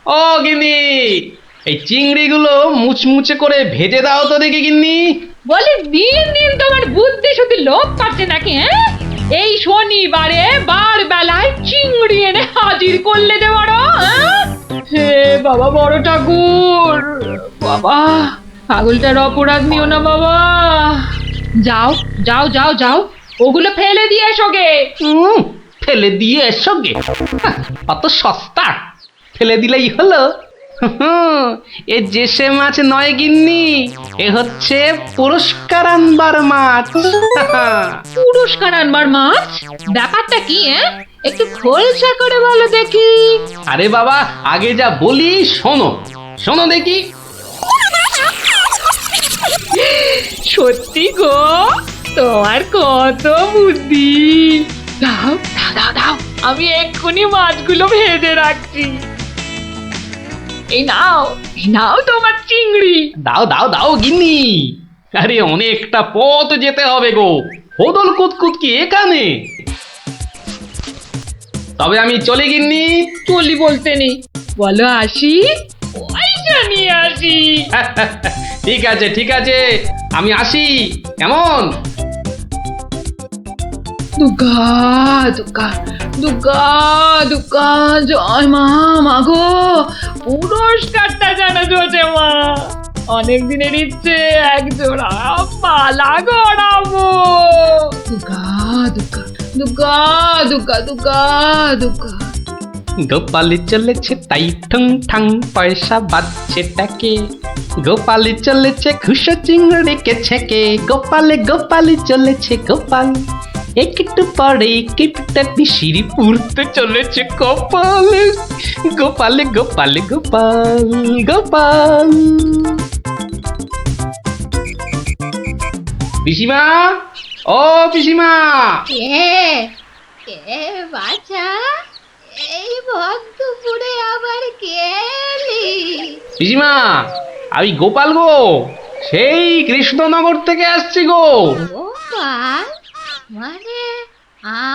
ও গিন্নি, এই চিংড়িগুলো মুচমুচে করে ভেজে দাও তো দেখি গিন্নি। বলি দিন দিন তোমার বুদ্ধি শুধু লোপ পাচ্ছে নাকি? হ্যাঁ, এই শনিবারে বার বেলায় চিংড়ি এনে হাজির করলে যে বড়। হে বাবা বড় ঠাকুর, বাবা পাগলটার অপরাধ নিও না বাবা। যাও যাও যাও যাও, ওগুলো ফেলে দিয়ে এসো গে। ফেলে দিয়ে এসো গে? অত সস্তা? ফেলে দিলেই হলো? এ যে সে মাছ নয় গিন্নি, এ হচ্ছে পুরস্কার আনবার মাছ। পুরস্কার আনবার মাছ? ব্যাপারটা কি? একটু খোলসা করে বলো দেখি। আরে বাবা, আগে যা বলি শোনো, শোনো দেখি। সত্যি গো, তোমার কত বুদ্ধি। দাও দাও দাও দাও, আমি এক্ষুনি মাছগুলো ভেজে রাখছি। এই নাও, এই নাও তোমার চিংড়ি। দাও দাও দাও গিন্নি। আরে অনেকটা পথ যেতে হবে গো, হোদল কুতকুত কি এখানে? তবে আমি চলি গিন্নি। চলি বলতে নেই, বলো আসি, পয়সা নিয়ে আসি। ঠিক আছে ঠিক আছে, আমি আসি, কেমন? দুর্গা দুর্গা দুর্গা দুর্গা, জয় মা, মাগো পুরস্কারটা যেন জোটে মা। অনেক দিনের ইচ্ছে, এক জোড়া মালা গড়াবো। দুর্গা দুর্গা দুর্গা দুর্গা দুর্গা দুর্গা। গোপালি চলেছে তাই ঠুং ঠাং, পয়সা বাজছে টাকে। গোপালি চলেছে খুশো চিংড়িকে ছেকে। গোপালে গোপালি চলেছে গোপাল, একটু পরে কেটটা পিসিরি পুরতে চলেছে কপালে। গোপালে গোপালে গোপাল গোপাল। পিসিমা, ও পিসিমা। কে কে বাছা, এই ভক্তপুরে আবার কে এলি? পিসিমা, আমি গোপাল গো, সেই কৃষ্ণনগর থেকে আসছি গো। গোপাল মানে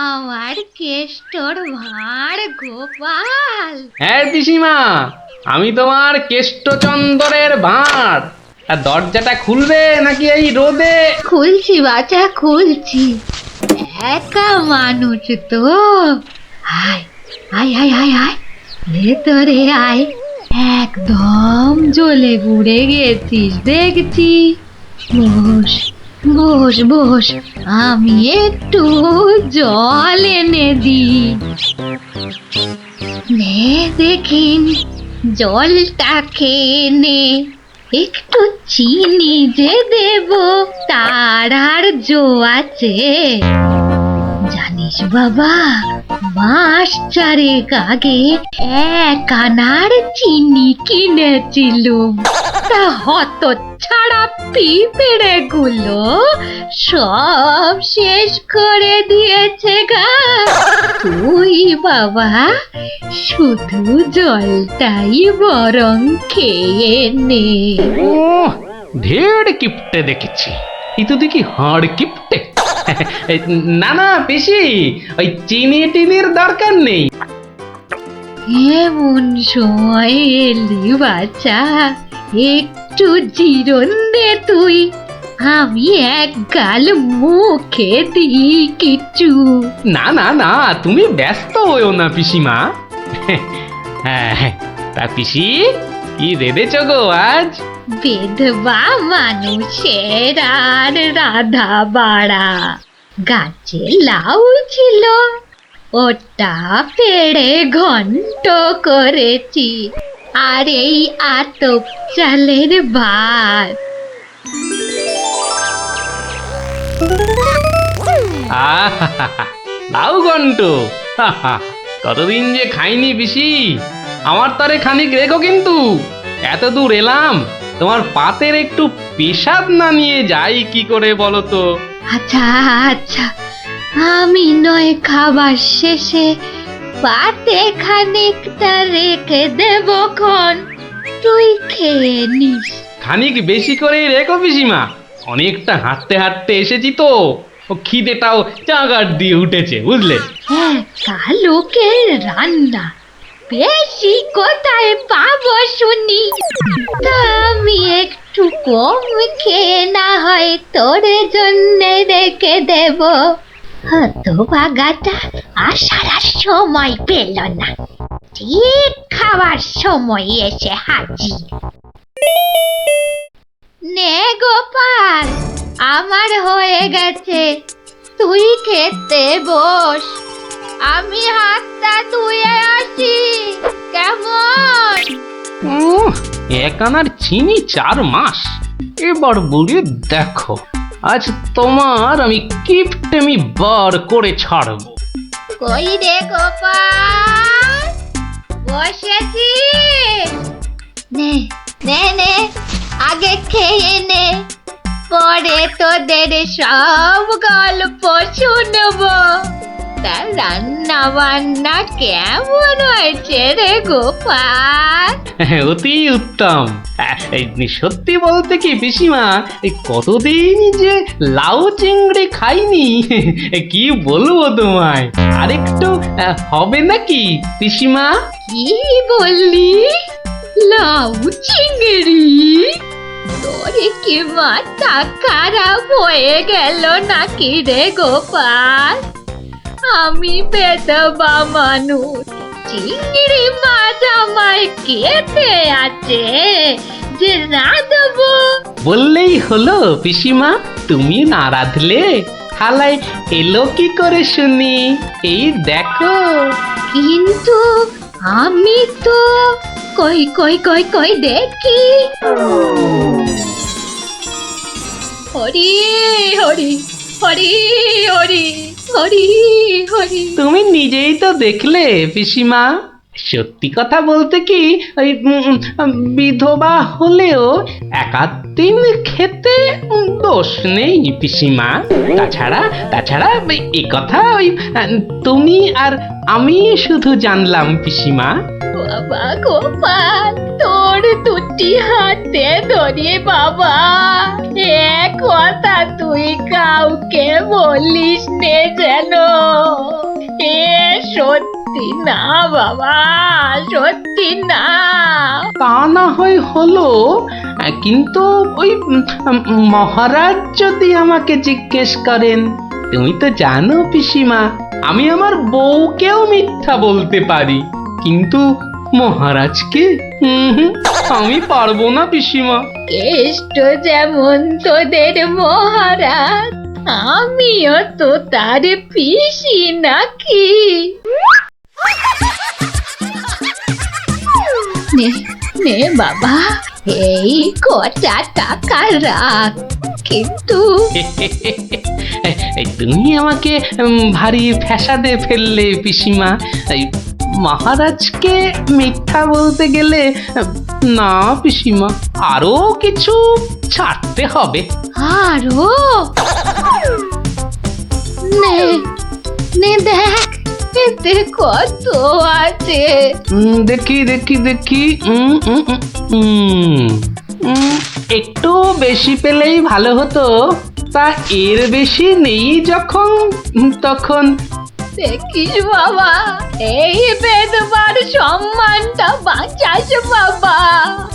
আমার কেষ্টর ভাঁড় গোপাল? হ্যাঁ পিসিমা, আমি তোমার কেষ্টচন্দরের ভাঁড়। আর দরজাটা খুলবে নাকি এই রোদে? খুলছি বাছা, খুলছি। একা মানুষ তো, আয় আয় আয় আয় আয়, ভেতরে আয়। একদম জ্বলে পুড়ে গেছিস দেখছি। বস বস বস, আমি একটু জল এনে দিই। নে দেখিন, জলটা খেয়ে নে। একটু চিনি যে দেব, তার আর জো আছে? জানিস বাবা, মাস চারেক আগে এক আনার চিনি কিনেছিলুম, তা হত ছাড়া পিঁপড়ে গুলো সব শেষ করে দিয়েছে গা। তুই বাবা শুধু জলটাই বরং খেয়ে নে। ও, ঢের কিপটে দেখেছি, এই তো দেখি হাড় কিপটে। না না পিসি, ওই চিনি টিনির দরকার নেই। এমন সময় এলি বাচ্চা, একটু জিরন দে তুই। আমি এক গাল মুখে দিই কিছু। না না না, তুমি ব্যস্ত হইও না পিসিমা। হ্যাঁ, তা পিসি কি রেঁধেছ গো আজ? বিধবা মানুষের আর রাধা বাড়া। গাছে লাউ ছিল, ওটা পেড়ে ঘন্ট করেছি, আর এই আতপ চালের ভাত। লাউ ঘন্ট, কতদিন যে খাইনি পিসি। আমার তারে খানিক রেখো কিন্তু, এত দূর এলাম, তোমার পাতের একটু পেশাব না নিয়ে যাই কি করে বলো তো? আচ্ছা আচ্ছা, আমি নয় খাবার শেষে পাতে খানিকটা রেখে দেব খন, তুই খেয়ে নিস। খানিক বেশি করে রেখো পিসিমা, অনেকটা হাঁটতে হাঁটতে এসেছি তো, ও খিদেটাও চাগার দিয়ে উঠেছে বুঝলে। একা লোকের রান্না, বেশি কোথায় পাবো শুনি? তা আমি একটু কম খেয়ে না হয় তোর জন্য রেখে দেব। হতভাগাটা আসার আর সময় পেল না, ঠিক খাবার সময় এসে হাজির। নে গোপাল, আমার হয়ে গেছে, তুই খেতে বস। আমি হাতটা ধুয়ে আসি, কেমন? এক আনার চিনি 4 মাস। এবার বুড়ি দেখো, আজ তোমার আমি কিপটেমি বার করে ছাড়বো। কই রে গোপাল, বসেছি? নে নে নে, আগে খেয়ে নে, পরে তোদের সব গল্প শুনবো। তা রান্না বান্না কেমন হয়েছে রে গোপাল? অতি উত্তম। সত্যি বলতে কি পিসিমা, এই কতদিন যে লাউ চিংড়ি খাইনি, কি বলবো তোমায়। আরেকটু হবে নাকি পিসিমা? কি বললি? লাউ চিংড়ি? তোরে কি মাথা খারাপ হয়ে গেল নাকি রে গোপাল? আমি বেদবা মানুষ, চিংড়ি মাছ আমায় খেতে আছে যে না দেবো? বললেই হলো পিসিমা, তুমি না রাঁধলে থালায় এলো কি করে শুনি? এই দেখো। কিন্তু আমি তো কই কই কই কই দেখি। হরি হরি হরি হরি হরি হরি। তুমি নিজেই তো দেখলে পিসিমা। সত্যি কথা বলতে কি, ওই বিধবা হলেও একাদিন খেতে দোষ নেই পিসিমা। তাছাড়া এই কথা ওই তুমি আর আমি শুধু জানলাম পিসিমা। বাবা গোপাল, তোর দুটি হাতে ধরে বাবা, এ কথা তুই কাউকে বলিস নে যেন। এ সত্যি না বাবা, সত্যি না। তা না হয় হলো, কিন্তু ওই মহারাজ যদি আমাকে জিজ্ঞেস করেন, তুমি তো জানো পিসিমা, আমি আমার বউকেও মিথ্যা বলতে পারি, কিন্তু মহারাজকে আমি পারবো না পিসিমা। কেষ্ট যেমন তোদের মহারাজ, আমিও তো তার পিসি নাকি? নে নে বাবা, এই কটা টাকা রাখ, কিন্তু তুমি আমাকে ভারী ফ্যাসাদে ফেললে পিসিমা। মহারাজকে মিথ্যা বলতে গেলে না পিসিমা, আরো কিছু ছাড়তে হবে। আরো? নে নে দেখ, এতে কত আছে। দেখি দেখি দেখি, একটু বেশি পেলেই ভালো হতো। তা এর বেশি নেই যখন, তখন দেখিস বাবা, এই বেদবার সম্মানটা বাঁচাস বাবা।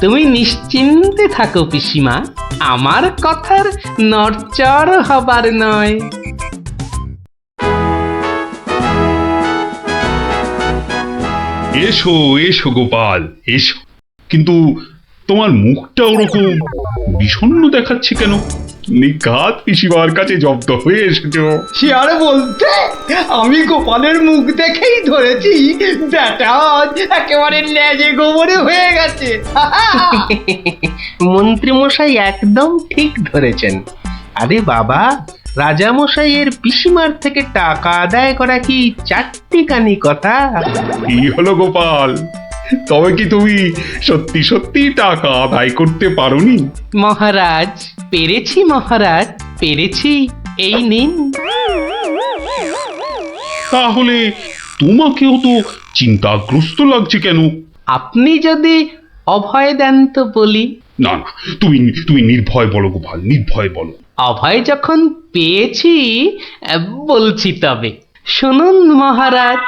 তুমি নিশ্চিন্তে থাকো পিসিমা, আমার কথার নড়চড় হবার নয়। এসো এসো গোপাল, এসো। কিন্তু তোমার মুখটা ওরকম বিষণ্ণ দেখাচ্ছে কেন? নিঘাত পিসিমার কাছে জব্দ হয়ে এসেছো। সে আর বলতে, আমি গোপালের মুখ দেখেই ধরেছি ব্যাটা একেবারে লেজে গোবরে হয়ে গেছে। মন্ত্রীমশাই একদম ঠিক ধরেছেন। আরে বাবা, রাজামশাইয়ের পিসিমার থেকে টাকা আদায় করা কি চারটিখানি কথা? কি হলো গোপাল, তবে কি তুমি সত্যি সত্যি টাকা আদায় করতে পারোনি? মহারাজ, পেরেছি মহারাজ, পেরেছি। এই নিন। তাহলে তোমাকেও তো চিন্তাগ্রস্ত লাগছে কেন? আপনি যদি অভয় দেন তো বলি। না না, তুমি তুমি নির্ভয় বলো গোপাল, নির্ভয় বলো। অভয় যখন পেয়েছি, বলছি তবে শুনুন মহারাজ।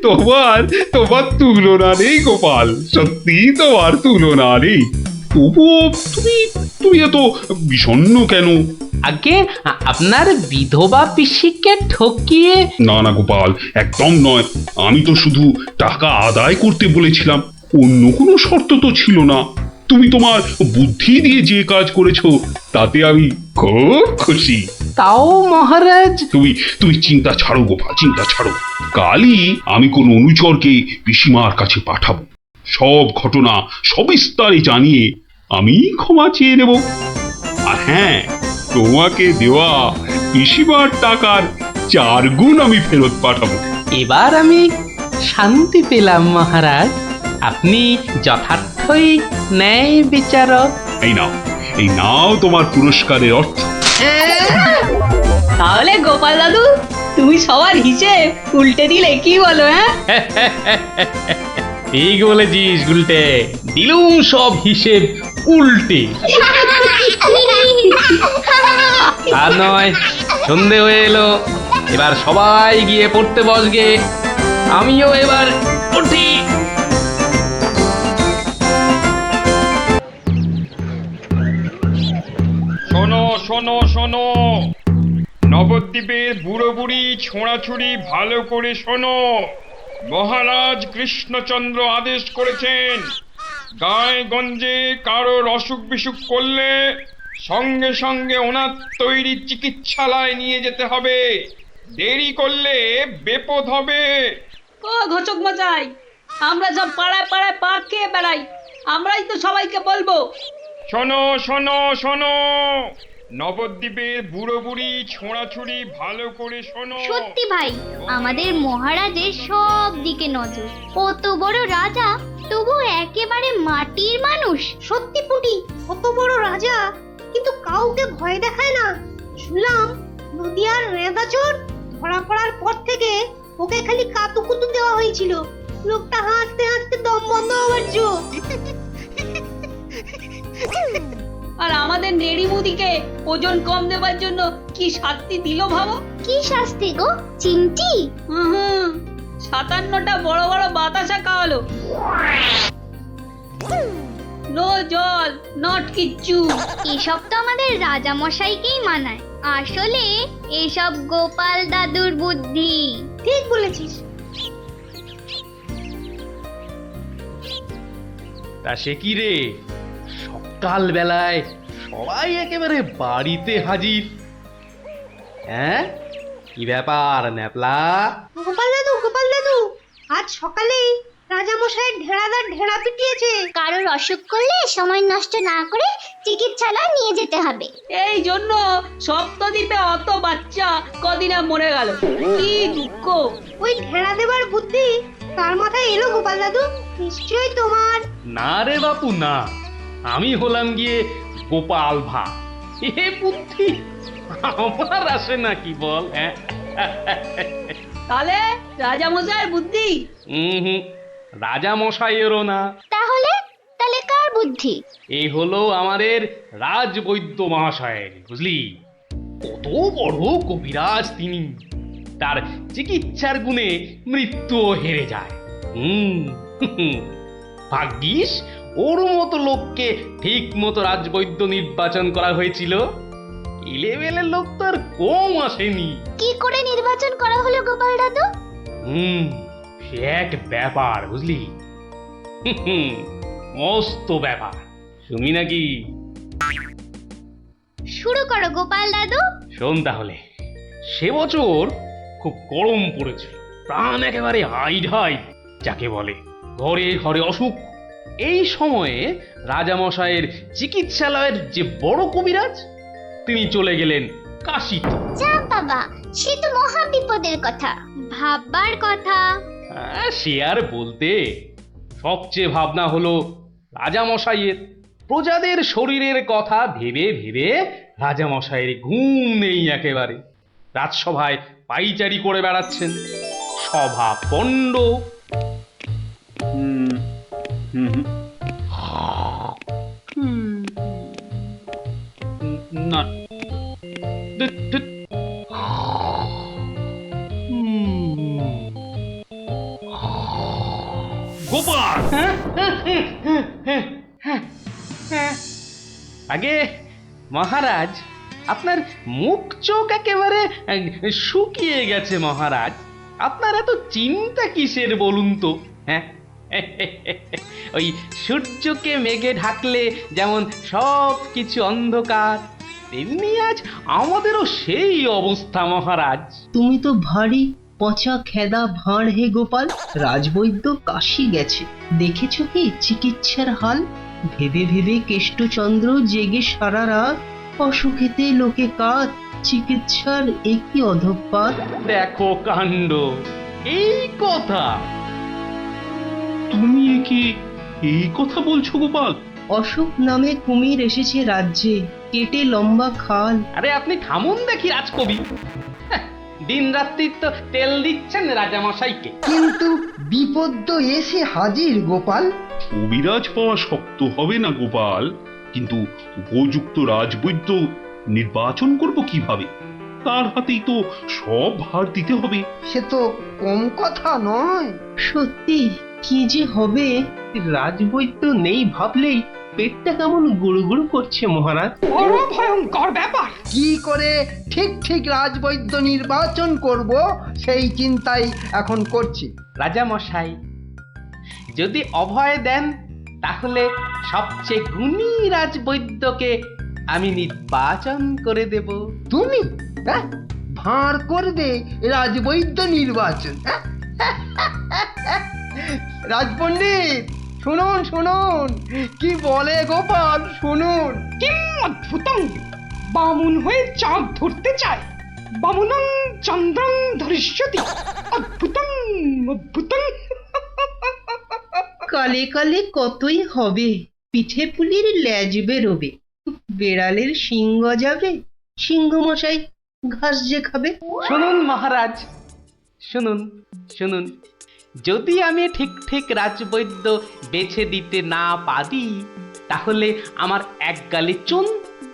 তোমার তোমার তুলনা নেই গোপাল, সত্যি তোমার তুলনা নেই। তবুও তুমি তুমি এত বিষণ্ণ কেন? আগে আপনার বিধবা পিসিকে ঠকিয়ে না না গোপাল, একদম নয়। আমি তো শুধু টাকা আদায় করতে বলেছিলাম, অন্য কোনো শর্ত তো ছিল না। তুমি তোমার বুদ্ধি দিয়ে যে কাজ করেছো তাতে আমি খুব খুশি। তাও মহারাজ। তুমি তুমি চিন্তা ছাড়ো গোপাল, চিন্তা ছাড়ো। কালই আমি কোন অনুচরকে পিসিমার কাছে পাঠাবো, সব ঘটনা সবিস্তারে জানিয়ে আমি ক্ষমা চেয়ে নেব। আর হ্যাঁ, তোমাকে দেওয়া পিসিমার টাকার 4 গুণ আমি ফেরত পাঠাবো। এবার আমি শান্তি পেলাম মহারাজ, আপনি যথার্থই ন্যায় বিচারক। এই নাও তোমার পুরস্কারের অর্থ। তাহলে গোপাল দাদু তুমি সবার হিসেব উল্টে দিলে, কি বলো? হ্যাঁ, ঠিক বলেছিস গুলটে, দিলুম সব হিসেব উল্টে। আর নয়, সন্ধে হয়ে এলো, এবার সবাই গিয়ে পড়তে বসগে, আমিও এবার উঠি। শোনো শোনো শোনো, নবদ্বীপের বুড়ো বুড়ি ছোঁড়াছুড়ি ভালো করে শোনো। মহারাজ কৃষ্ণচন্দ্র আদেশ করেছেন, গায়ে গঞ্জে কারোর অসুখ বিসুখ করলে সঙ্গে সঙ্গে ওনার তৈরি চিকিৎসালয় নিয়ে যেতে হবে। দেরি করলে বিপদ হবে। ও ঘোচক মশাই, আমরা সব পাড়ায় পাড়ায় পা খেয়ে বেড়াই, আমরাই তো সবাইকে বলবো। শোনো শোনো শোনো, নবদ্বীপের বুড়ো বুড়ি ছোঁড়াছুড়ি ভালো করে শোনো। সত্যি ভাই, আমাদের মহারাজের সব দিকে নজর। কত বড় রাজা, তবু একেবারে মাটির মানুষ। সত্যি পুটি, কত বড় রাজা কিন্তু কাউকে ভয় দেখায় না। শুনলাম নদিয়ার রেঁদাচোর ধরা পড়ার পর থেকে ওকে খালি কাতুকুতু দেওয়া হয়েছিল। লোকটা হাসতে হাসতে দম বন্ধ হওয়ার জো। আর আমাদের নেড়িমুদিকে ওজন কম দেওয়ার জন্য কি শাস্তি দিল ভাবো? কি শাস্তি গো চিমটি? হুম, 57টা বড় বড় বাতাসা খাওয়ালো। নো জল, নট কিচ্ছু। এসব তো আমাদের রাজা মশাইকেই মানায়। আসলে এসব গোপাল দাদুর বুদ্ধি। ঠিক বলেছিস। তা সে কি রে, সকাল বেলায় সবাই একেবারে বাড়িতে হাজির। হ্যাঁ, কি ব্যাপার ন্যাপলা? গোপাল দাদু, আজ সকালেই রাজামশাই ঢেড়াদার ঢেড়া পিটিয়েছে। কারোর অসুখ করলে সময় নষ্ট না করে চিকিৎসালয়ে নিয়ে যেতে হবে। এই জন্য সপ্তদ্বীপে অত বাচ্চা কদিনে মরে গেল। কি দুঃখ। ওই ঢেড়া দেবার বুদ্ধি তার মাথায় এলো গোপাল দাদু? নিশ্চয়ই তোমার। না রে বাপু না, আমি হলাম গিয়ে গোপাল ভা। এ বুদ্ধি আমার আসে নাকি বল? হ্যাঁ, তাহলে রাজামশাইয়ের বুদ্ধি? রাজা মশাইয়েরও না। তাহলে কার বুদ্ধি? এই হলো আমাদের রাজবৈদ্য মহাশয়ের, বুঝলি? কত বড় কবিরাজ তিনি, তার চিকিৎসার গুণে মৃত্যুও হেরে যায়। ভাগ্যিস ওর মতো লোককে ঠিক মতো রাজবৈদ্য নির্বাচন করা হয়েছিল। ইলেভেলের লোক তো আর কম আসেনি। কি করে নির্বাচন করা হলো গোপাল দাদু? সে এক ব্যাপার, বুঝলি? মস্ত ব্যাপার, শুনি নাকি? শুরু করো গোপাল দাদু। শোন তাহলে, সে বছর খুব গরম পড়েছিল, প্রাণ একেবারে হাই যাকে বলে। ঘরে ঘরে অসুখ। এই সময়ে রাজামশাইয়ের চিকিৎসালয়ের যে বড় কবিরাজ, তিনি চলে গেলেন কাশীতে। যা বাবা, সে তো মহা বিপদের কথা, ভাববার কথা। সে আর বলতে, সবচেয়ে ভাবনা হলো রাজামশাইয়ের। প্রজাদের শরীরের কথা ভেবে ভেবে রাজামশাইয়ের ঘুম নেই একেবারে। রাজসভায় পাইচারি করে বেড়াচ্ছেন, সভা পণ্ড। না, আগে মহারাজ, আপনার মুখ চোখ একেবারে শুকিয়ে গেছে মহারাজ। আপনার এত চিন্তা কিসের বলুন তো? হ্যাঁ, ওই সূর্যকে মেঘে ঢাকলে যেমন সব কিছু অন্ধকার, তেমনি আজ আমাদেরও সেই অবস্থা মহারাজ। তুমি তো ভারী পচা খেদা ভাঁড় হে গোপাল। রাজবৈদ্য কাশি গেছে, দেখেছো কি চিকিৎসার হাল? ভেবে ভেবে কেষ্টচন্দ্র জেগে সারা রাত, অসুখেতে লোকে কাত, চিকিৎসার একই অধঃপাত। দেখো কাণ্ড, এই কথা তুমি একে এই কথা বলছো গোপাল? অসুখ নামে কুমির এসেছে রাজ্যে, কেটে লম্বা খাল। আরে আপনি থামুন দেখি রাজকবি। দিন রাত্রি তো তেল দিচ্ছেন রাজামশাইকে। কিন্তু বিপদ তো এসে হাজির গোপাল। কবিরাজ পাওয়া শক্ত হবে না গোপাল, কিন্তু উপযুক্ত রাজবৈদ্য নির্বাচন করব কিভাবে? তার হাতেই তো সব ভার দিতে হবে। সে তো কম কথা নয়। সত্যি কি যে হবে, রাজবৈদ্য নেই ভাবলেই পেটটা কেমন গুড়ুগুড়ু করছে মহারাজ। বড় ভয়ঙ্কর ব্যাপার। কি করে ঠিক ঠিক রাজবৈদ্য নির্বাচন করব সেই চিন্তাই এখন করছি। রাজামশাই যদি অভয় দেন, তাহলে সবচেয়ে গুণী রাজবৈদ্যকে আমি নির্বাচন করে দেব। তুমি ভাঁড় করবে রাজবৈদ্য নির্বাচন? রাজপণ্ডিত শুনুন শুনুন, কি বলে গোপাল শুনুন। কিম অদ্ভুতং, বামুন হয়ে চাঁদ ধরতে চায়। বামুনং চন্দ্রং ধরিষ্যতি, অদ্ভুতং অদ্ভুতং। কালে কালে কতই হবে, পিঠে পুলির ল্যাজ বেরোবে, বেড়ালের সিংহ যাবে, সিংহ মশাই ঘাস যে খাবে। শুনুন মহারাজ, শুনুন শুনুন, যদি আমি ঠিক ঠিক রাজবৈদ্য বেছে দিতে না পারি, তাহলে আমার এক গালে চুন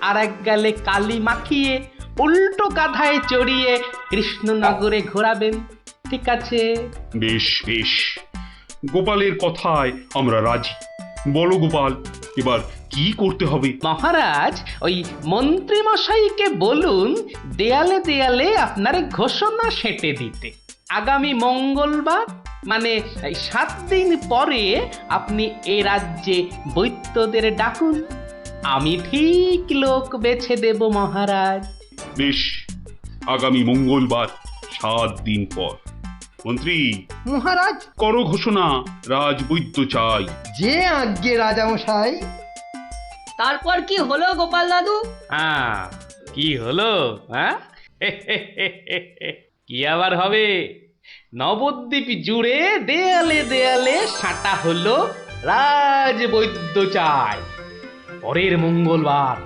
আর এক গালে কালি মাখিয়ে উল্টো কাঁধায় চড়িয়ে কৃষ্ণনগরে ঘোরাবেন, ঠিক আছে? বেশ বেশ, গোপালের কথায় আমরা রাজি। বলো গোপাল, এবার কি করতে হবে? মহারাজ, ওই মন্ত্রী মশাইকে বলুন দেয়ালে দেয়ালে আপনার ঘোষণা সেঁটে দিতে। আগামী মঙ্গলবার মানে 7 দিন পরে আপনি এ রাজ্যে বৈদ্যদের ডাকুন, আমি ঠিক লোক বেছে দেব মহারাজ। বেশ, আগামী মঙ্গলবার 7 দিন পর। মন্ত্রী মহারাজ, করো ঘোষণা, রাজবৈদ্য চাই। যে আজ্ঞে রাজামশাই। তারপর কি হলো গোপাল দাদু? হ্যাঁ, কি হলো? হ্যাঁ, কি আবার হবে? নবদ্বীপ জুড়ে দেয়ালে দেয়ালে সাঁটা হলো রাজবৈদ্য চাই। পরের মঙ্গলবার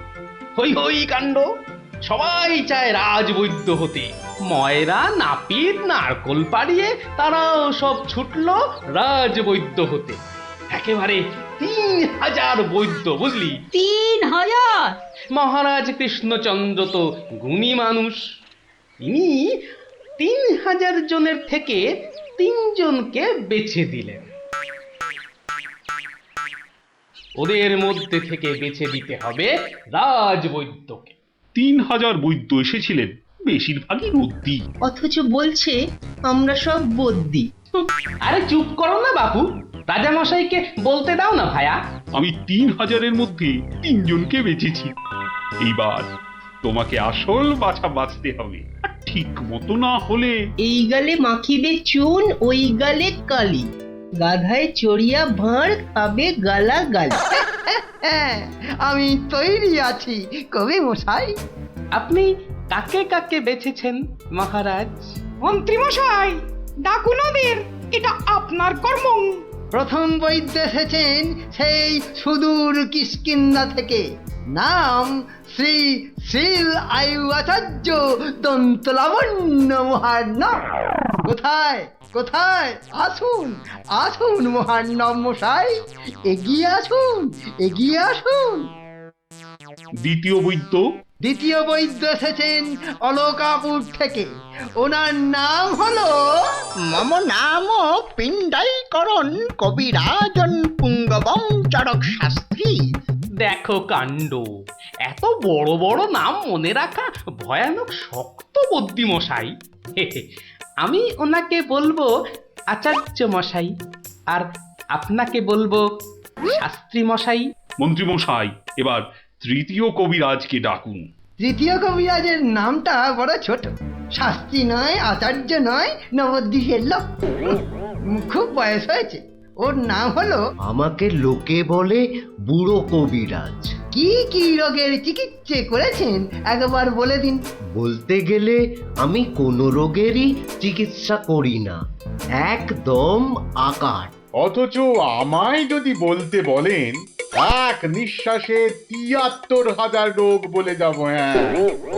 হই হই কাণ্ড, সবাই চায় রাজবৈদ্য হতে। ময়রা নাপিত নারকোল পাড়িয়ে তারাও সব ছুটলো রাজবৈদ্য হতে। একেবারে 3000 বৈদ্য, বুঝলি? 3000? মহারাজ কৃষ্ণচন্দ্র তো গুণী মানুষ, তিনি 3000 জনের থেকে 3 জনকে বেছে দিলেন। ওদের মধ্যে থেকে বেছে দিতে হবে রাজবৈদ্যকে। 3000 বৈদ্য এসেছিলেন, বেশিরভাগই রদ্দি। অথচ বলছে আমরা সব বদ্যি। আরে চুপ করো না বাপু, রাজামশাইকে বলতে দাও না ভায়া। আমি 3000-এর মধ্যে 3 জনকে বেছেছি। এইবার তোমাকে আসল বাছা বাছতে হবে, আর ঠিক মতো না হলে এই গালে মাখিবে চুন, ওই গালে কালি, গাধায় চড়িয়া ভাঁড় খাবে গালা গালি। আমি তৈরি আছি কবি মশাই। আপনি কাকে কাকে বেছেছেন মহারাজ? মন্ত্রী মশাই, ডাকুন ওদের, এটা আপনার কর্ম। প্রথম বৈদ্য এসেছেন সেই সুদূর কিষ্কিন্ধা থেকে, নাম শ্রী শ্রীল আয়ু আচার্য দন্তলাবণ্য মহার্ণব। কোথায় কোথায়? আসুন আসুন মহার্ণব মশাই, এগিয়ে আসুন এগিয়ে আসুন। দ্বিতীয় বৈদ্য দ্বিতীয় বৈদ্য এসেছেন অলকাপুর থেকে। ওনার নাম হলো মম নাম পিণ্ডাইকরণ কবিরাজন পুঙ্গবং চরক শাস্ত্রী। দেখো কাণ্ড, এত বড় বড় নাম মনে রাখা ভয়ানক শক্ত বুদ্ধি মশাই। আমি ওনাকে বলবো আচার্য মশাই, আর আপনাকে বলবো শাস্ত্রী মশাই। মন্ত্রী মশাই, এবার তৃতীয় কবিরাজকে ডাকুন। তৃতীয় কবিরাজের নামটা বড় ছোট, শাস্ত্রী নয়, আচার্য নয়, নবদ্বীপের লোক। খুব বয়স হয়েছে। ওর নাম হলো, আমাকে লোকে বলে বুড়ো কবিরাজ। কি কি রোগের চিকিৎসা করেছেন একবার বলে দিন। বলতে গেলে আমি কোনো রোগেরই চিকিৎসা করি না, একদম আকার। অথচ আমায় যদি বলতে বলেন, এক নিঃশ্বাসে ৭৩,০০০ রোগ বলে যাব। হ্যাঁ,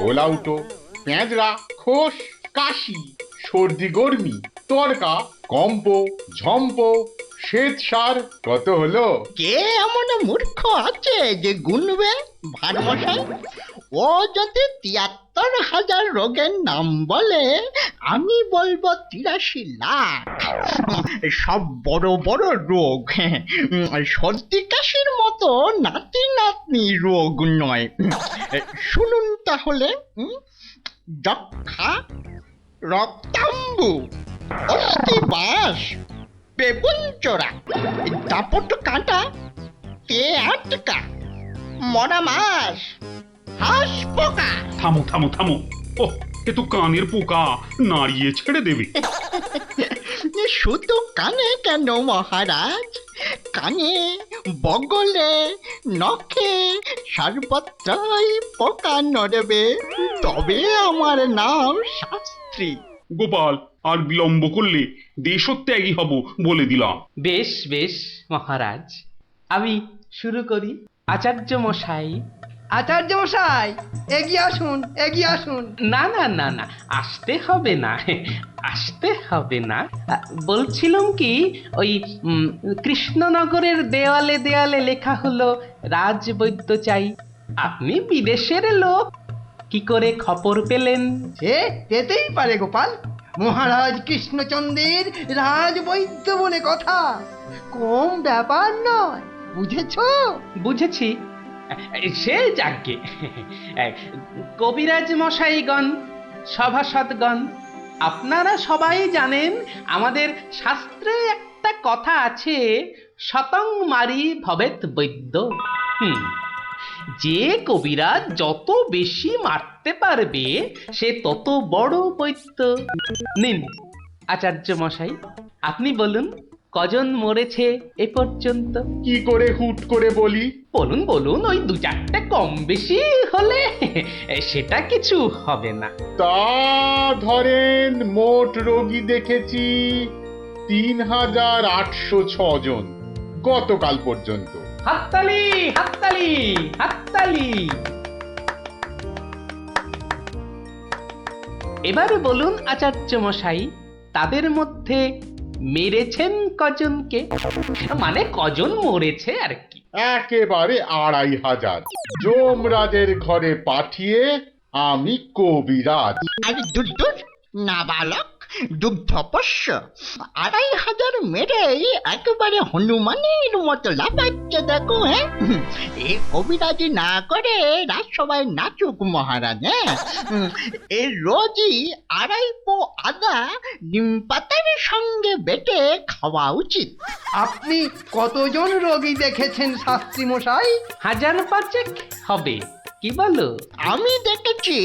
ওলাউটো, পেঁজরা, খোস, কাশি, সর্দি গর্মি, তরকা, কম্প, ঝম্প, শ্বেত সার, কত হলো? কে এমন মূর্খ আছে যে গুনবে ভারমশাই? ও যদি ৭৩,০০০ রোগের নাম বলে, আমি বলবো ৮৩ লাখ। সব বড় বড় রোগ, সর্দি কাশির মতো নাতি নাতনি রোগ নয়। শুনুন তাহলে, যক্ষা, রক্তাম্বু, অস্থিবাস, বেগুন চোরা, দাপট কাঁটা, তে আটকা, মরা মাছ, হাঁস পোকা। থামো থামো থামো, ও এ তো কানের পোকা, নাড়িয়ে ছেড়ে দেবে। শুধু কানে কেন মহারাজ, কানে, বগলে, নখে, সর্বত্রই পোকা নড়বে, তবে আমার নাম শাস্ত্রী। গোপাল, আর বিলম্ব করলে দেশত্যাগী হব বলে দিলাম। বেশ বেশ মহারাজ, আমি শুরু করি। আচার্য মশাই। আচার্য মশাই, এগিয়ে আসুন, এগিয়ে আসুন। না না না না, আসতে হবে না, আসতে হবে না। বলছিলাম কি, ওই কৃষ্ণনগরের দেওয়ালে দেওয়ালে লেখা হলো রাজবৈদ্য চাই। আপনি বিদেশের লোক, কি করে খবর পেলেন? সে পেতেই পারে গোপাল, মহারাজ কৃষ্ণচন্দ্রের রাজবৈদ্য বলে কথা, কম ব্যাপার নয়, বুঝেছো? বুঝেছি, সে যাকে। কবিরাজ মশাইগণ, সভাসদগণ, আপনারা সবাই জানেন আমাদের শাস্ত্রে একটা কথা আছে, শতং মারি ভবেত বৈদ্য। যে কবিরাজ যত বেশি মারতে পারবে সে তত বড় বৈদ্য। নিন আচার্য মশাই, আপনি বলুন কজন মরেছে এ পর্যন্ত? কি করে হুট করে বলি? বলুন বলুন, ওই ২-৪টে কম বেশি হলে সেটা কিছু হবে না। তা ধরেন মোট রোগী দেখেছি ৩,৮০৬ জন গতকাল পর্যন্ত। হাততালি হাততালি হাততালি। এবার বলুন আচার্য মশাই, তাদের মধ্যে মেরেছেন কজনকে? মানে কজন মরেছে আর কি। একেবারে ২৫০০০। যমরাজের ঘরে পাঠিয়ে আমি কবিরাজ। আরে দূর দূর, নাবালক, দুগ্ধপোষ্য, ২৫০০ মেরেই একেবারে হনুমানের মতো লাফাচ্ছে দেখো। হ্যাঁ, এ কবিরাজি না করে রাজসভায় নাচুক মহারাজ। হ্যাঁ, এ রোজই ২.৫ পো আদা নিম পাতার সঙ্গে বেটে খাওয়া উচিত। আপনি কতজন রোগী দেখেছেন শাস্ত্রী মশাই? ১৫০০ হবে, কি বলো? আমি দেখেছি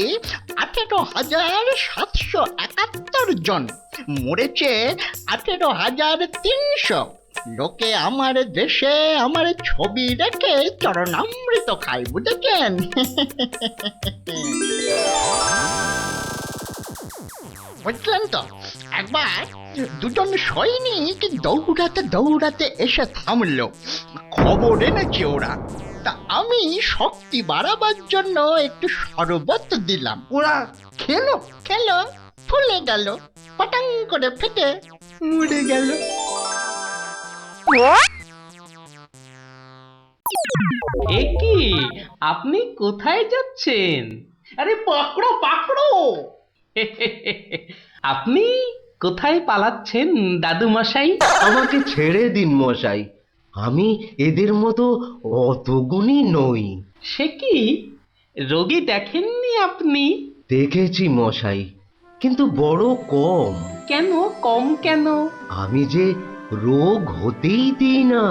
১৮,৭৭১ জন, মরেছে ১৮,৩০০। লোকে আমার দেশে আমার ছবি রেখে চরণামৃত খায়, বুঝেছেন? বুঝলেন তো? একবার দুজন সৈনিক দৌড়াতে দৌড়াতে এসে থামলো, খবর এনেছে ওরা। তা আমি শক্তি বাড়াবার জন্য একটু শরবত দিলাম। ওরা খেলো? খেলো, ফুলে গেল, পটাং করে ফেটে মরে গেল। এ কি, আপনি কোথায় যাচ্ছেন? আরে পাকড়ো পাকড়ো। আপনি কোথায় পালাচ্ছেন দাদু মশাই? আমাকে ছেড়ে দিন মশাই, আমি এদের মতো অত গুণী নই। সে কি, রোগী দেখেননি আপনি? দেখেছি মশাই, কিন্তু বড় কম। কেন কম কেন? আমি যে রোগ হতেই দিই না।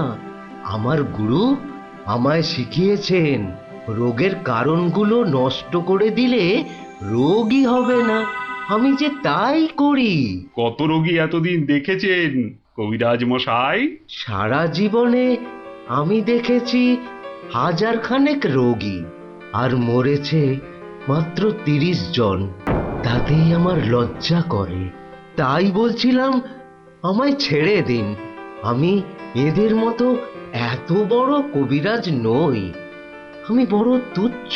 আমার গুরু আমায় শিখিয়েছেন, রোগের কারণগুলো নষ্ট করে দিলে রোগই হবে না। আমি যে তাই করি। কত রোগী এতদিন দেখেছেন কবিরাজ মশাই? সারা জীবনে আমি দেখেছি 1000 খানেক রোগী, আর মরেছে মাত্র 30 জন। তাতেই আমার লজ্জা করে। তাই বলছিলাম আমায় ছেড়ে দিন, আমি এদের মতো এত বড় কবিরাজ নই। আমি বড় তুচ্ছ,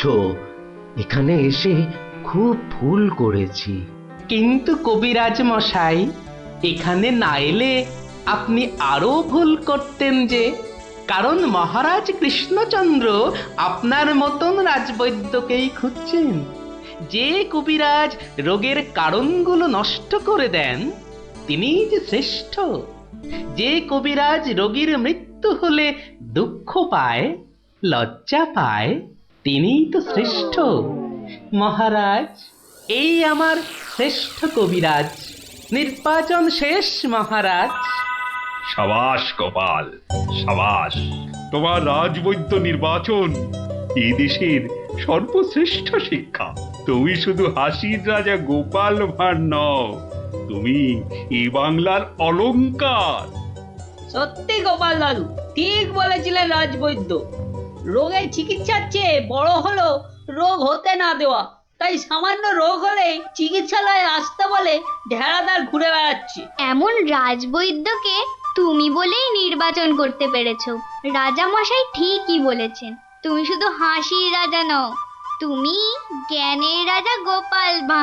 এখানে এসে খুব ভুল করেছি। কিন্তু কবিরাজ মশাই, এখানে না এলে আপনি আরো ভুল করতেন যে। কারণ মহারাজ কৃষ্ণচন্দ্র আপনার মতন রাজবৈদ্যকেই খুঁজছেন। যে কবিরাজ রোগের কারণগুলো নষ্ট করে দেন তিনিই যে শ্রেষ্ঠ। যে কবিরাজ রোগীর মৃত্যু হলে দুঃখ পায়, লজ্জা পায়, তিনিই তো শ্রেষ্ঠ। মহারাজ, এই আমার শ্রেষ্ঠ কবিরাজ। নির্বাচন শেষ মহারাজ। সাবাস গোপাল, সাবাস। তোমার রাজবৈদ্য নির্বাচন এই দেশের সর্বশ্রেষ্ঠ শিক্ষা। তুমি শুধু হাসির রাজা গোপাল ভাঁড় নও, তুমি এই বাংলার অলংকার। সত্যি গোপাল দাদু ঠিক বলেছিলেন রাজবৈদ্য। রোগের চিকিৎসার চেয়ে বড় হলো রোগ হতে না দেওয়া। তাই সামান্য রোগ হলে চিকিৎসালয়ে আসতে বলে ঢেড়াদার ঘুরে বেড়াচ্ছে। এমন রাজবৈদ্যকে তুমি বলেই নির্বাচন করতে পেরেছো। রাজা মশাই ঠিকই বলেছেন, তুমি শুধু হাসির রাজা নও, তুমি জ্ঞানের রাজা গোপাল ভাঁড়।